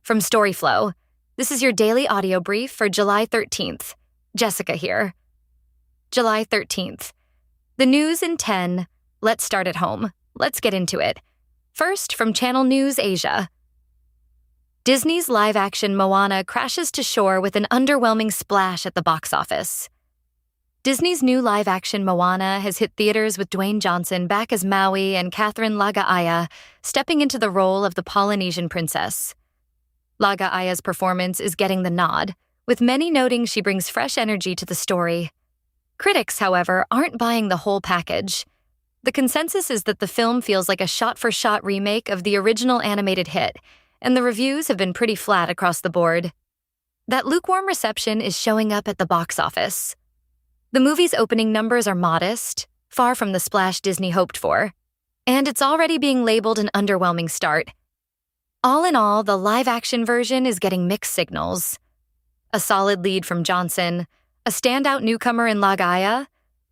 From storyflo, this is your daily audio brief for July 13th. Jessica here. July 13th. The news in 10. Let's start at home. Let's get into it. First, from Channel News Asia. Disney's live-action Moana crashes to shore with an underwhelming splash at the box office. Disney's new live-action Moana has hit theaters with Dwayne Johnson back as Maui and Catherine Lagaʻaia, stepping into the role of the Polynesian princess. Lagaʻaia's performance is getting the nod, with many noting she brings fresh energy to the story. Critics, however, aren't buying the whole package. The consensus is that the film feels like a shot-for-shot remake of the original animated hit, and the reviews have been pretty flat across the board. That lukewarm reception is showing up at the box office. The movie's opening numbers are modest, far from the splash Disney hoped for, and it's already being labeled an underwhelming start. All in all, the live-action version is getting mixed signals. A solid lead from Johnson, a standout newcomer in Lagaʻaia,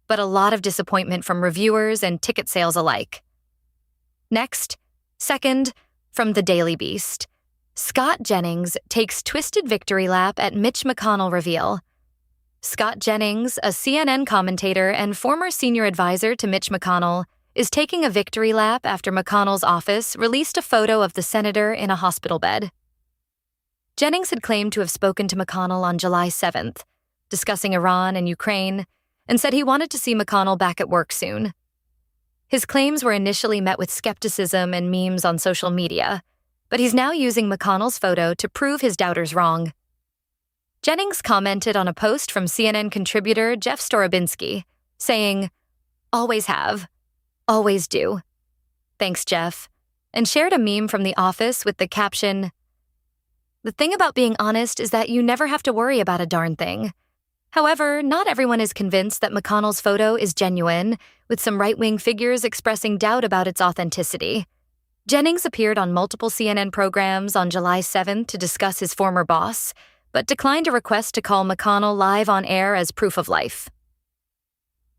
but a lot of disappointment from reviewers and ticket sales alike. Next, second, from The Daily Beast. Scott Jennings takes twisted victory lap at Mitch McConnell reveal. Scott Jennings, a CNN commentator and former senior advisor to Mitch McConnell, is taking a victory lap after McConnell's office released a photo of the senator in a hospital bed. Jennings had claimed to have spoken to McConnell on July 7th, discussing Iran and Ukraine, and said he wanted to see McConnell back at work soon. His claims were initially met with skepticism and memes on social media, but he's now using McConnell's photo to prove his doubters wrong. Jennings commented on a post from CNN contributor Jeff Storobinski, saying, "Always have. Always do. Thanks, Jeff," and shared a meme from The Office with the caption, "The thing about being honest is that you never have to worry about a darn thing." However, not everyone is convinced that McConnell's photo is genuine, with some right-wing figures expressing doubt about its authenticity. Jennings appeared on multiple CNN programs on July 7th to discuss his former boss, but declined a request to call McConnell live on air as proof of life.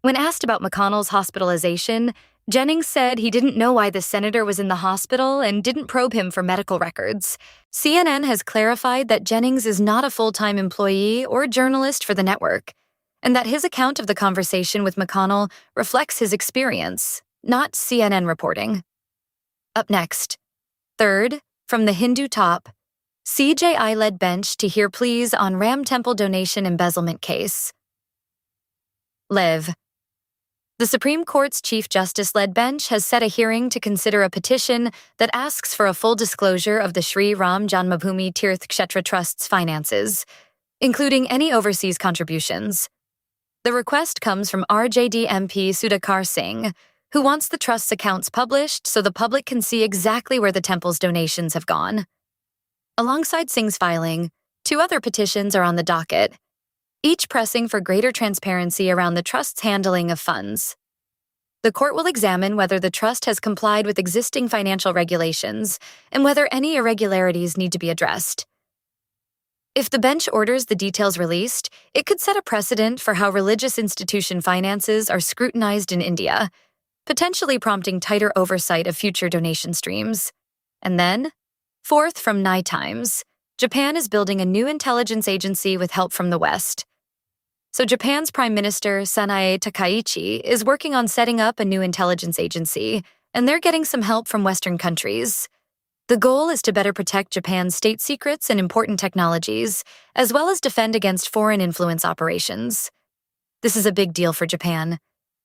When asked about McConnell's hospitalization, Jennings said he didn't know why the senator was in the hospital and didn't probe him for medical records. CNN has clarified that Jennings is not a full-time employee or journalist for the network, and that his account of the conversation with McConnell reflects his experience, not CNN reporting. Up next, third, from the Hindu top, CJI led bench to hear pleas on Ram Temple donation embezzlement case. Live. The Supreme Court's Chief Justice-led bench has set a hearing to consider a petition that asks for a full disclosure of the Sri Ram Janmabhoomi Tirth Kshetra Trust's finances, including any overseas contributions. The request comes from RJD MP Sudhakar Singh, who wants the trust's accounts published so the public can see exactly where the temple's donations have gone. Alongside Singh's filing, 2 other petitions are on the docket, each pressing for greater transparency around the trust's handling of funds. The court will examine whether the trust has complied with existing financial regulations and whether any irregularities need to be addressed. If the bench orders the details released, it could set a precedent for how religious institution finances are scrutinized in India, potentially prompting tighter oversight of future donation streams. And then, fourth, from Nai Times, Japan is building a new intelligence agency with help from the West. So Japan's Prime Minister Sanae Takaichi is working on setting up a new intelligence agency, and they're getting some help from Western countries. The goal is to better protect Japan's state secrets and important technologies, as well as defend against foreign influence operations. This is a big deal for Japan,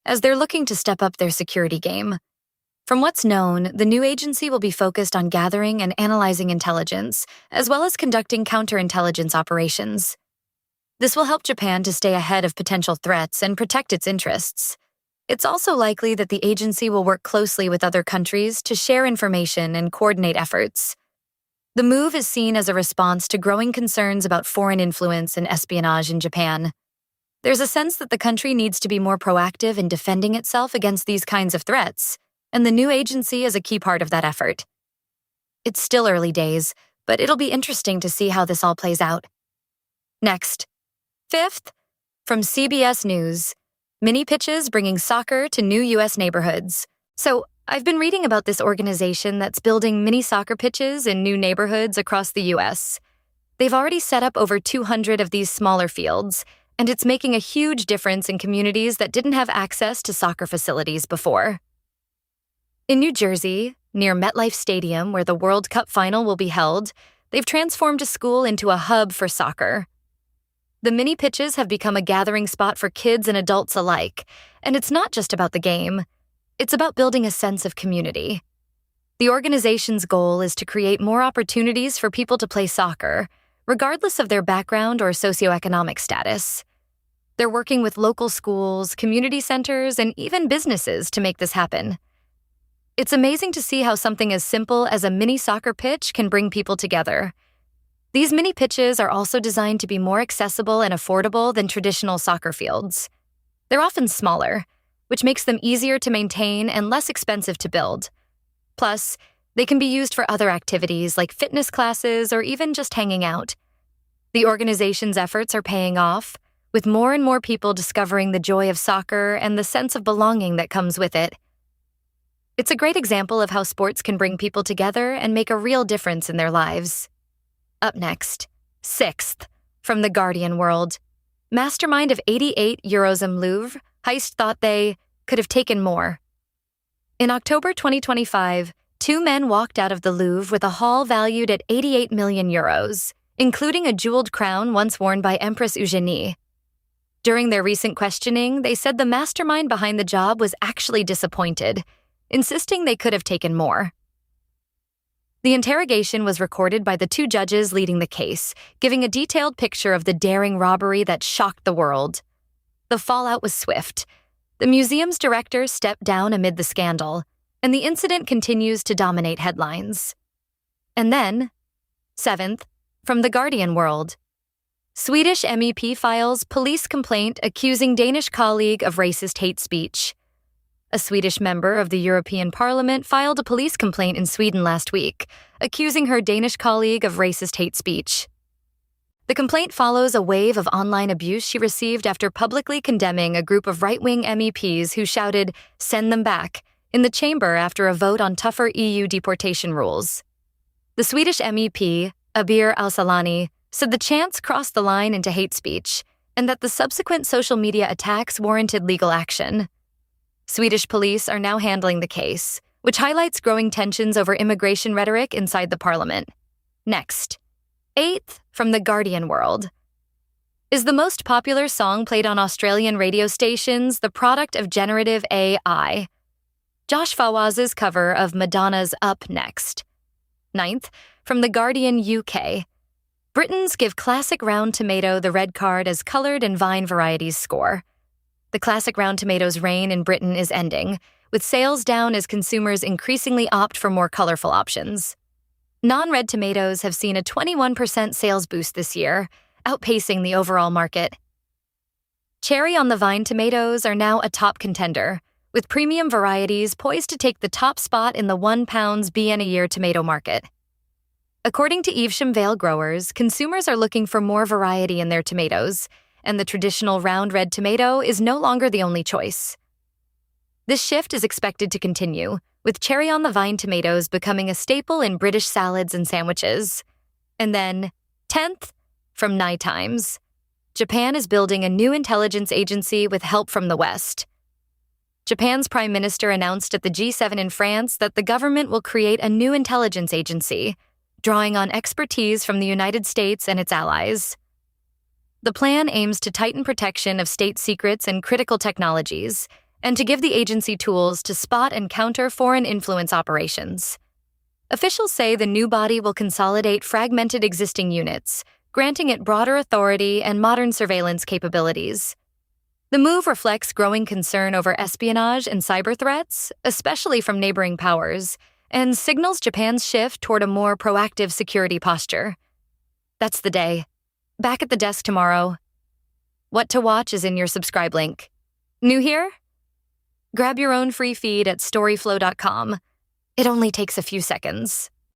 as they're looking to step up their security game. From what's known, the new agency will be focused on gathering and analyzing intelligence, as well as conducting counterintelligence operations. This will help Japan to stay ahead of potential threats and protect its interests. It's also likely that the agency will work closely with other countries to share information and coordinate efforts. The move is seen as a response to growing concerns about foreign influence and espionage in Japan. There's a sense that the country needs to be more proactive in defending itself against these kinds of threats, and the new agency is a key part of that effort. It's still early days, but it'll be interesting to see how this all plays out. Next, fifth, from CBS News, mini pitches bringing soccer to new U.S. neighborhoods. So, I've been reading about this organization that's building mini soccer pitches in new neighborhoods across the U.S. They've already set up over 200 of these smaller fields, and it's making a huge difference in communities that didn't have access to soccer facilities before. In New Jersey, near MetLife Stadium, where the World Cup final will be held, they've transformed a school into a hub for soccer. The mini pitches have become a gathering spot for kids and adults alike, and it's not just about the game. It's about building a sense of community. The organization's goal is to create more opportunities for people to play soccer, regardless of their background or socioeconomic status. They're working with local schools, community centers, and even businesses to make this happen. It's amazing to see how something as simple as a mini soccer pitch can bring people together. These mini pitches are also designed to be more accessible and affordable than traditional soccer fields. They're often smaller, which makes them easier to maintain and less expensive to build. Plus, they can be used for other activities like fitness classes or even just hanging out. The organization's efforts are paying off, with more and more people discovering the joy of soccer and the sense of belonging that comes with it. It's a great example of how sports can bring people together and make a real difference in their lives. Up next, sixth, from the Guardian world. Mastermind of 88 Eurozone Louvre, heist thought they could have taken more. In October 2025, two men walked out of the Louvre with a haul valued at 88 million euros, including a jeweled crown once worn by Empress Eugenie. During their recent questioning, they said the mastermind behind the job was actually disappointed, insisting they could have taken more. The interrogation was recorded by the two judges leading the case, giving a detailed picture of the daring robbery that shocked the world. The fallout was swift. The museum's director stepped down amid the scandal, and the incident continues to dominate headlines. And then, seventh, from the Guardian world. Swedish MEP files police complaint accusing Danish colleague of racist hate speech. A Swedish member of the European Parliament filed a police complaint in Sweden last week, accusing her Danish colleague of racist hate speech. The complaint follows a wave of online abuse she received after publicly condemning a group of right-wing MEPs who shouted, "Send them back," in the chamber after a vote on tougher EU deportation rules. The Swedish MEP, Abir Al-Salani, said the chants crossed the line into hate speech, and that the subsequent social media attacks warranted legal action. Swedish police are now handling the case, which highlights growing tensions over immigration rhetoric inside the parliament. Next, eighth, from the Guardian world. Is the most popular song played on Australian radio stations the product of generative AI? Josh Fawaz's cover of Madonna's Up Next. Ninth, from the Guardian UK. Britons give classic round tomato the red card as colored and vine varieties score. The classic round tomato's reign in Britain is ending, with sales down as consumers increasingly opt for more colorful options. Non-red tomatoes have seen a 21% sales boost this year, outpacing the overall market. Cherry on the vine tomatoes are now a top contender, with premium varieties poised to take the top spot in the £1 B&A-year tomato market. According to Evesham Vale growers, consumers are looking for more variety in their tomatoes, and the traditional round red tomato is no longer the only choice. This shift is expected to continue, with cherry on the vine tomatoes becoming a staple in British salads and sandwiches. And then, 10th, from Nye Times. Japan is building a new intelligence agency with help from the West. Japan's prime minister announced at the G7 in France that the government will create a new intelligence agency, drawing on expertise from the United States and its allies. The plan aims to tighten protection of state secrets and critical technologies, and to give the agency tools to spot and counter foreign influence operations. Officials say the new body will consolidate fragmented existing units, granting it broader authority and modern surveillance capabilities. The move reflects growing concern over espionage and cyber threats, especially from neighboring powers, and signals Japan's shift toward a more proactive security posture. That's the day. Back at the desk tomorrow. What to watch is in your subscribe link. New here? Grab your own free feed at storyflo.com. It only takes a few seconds.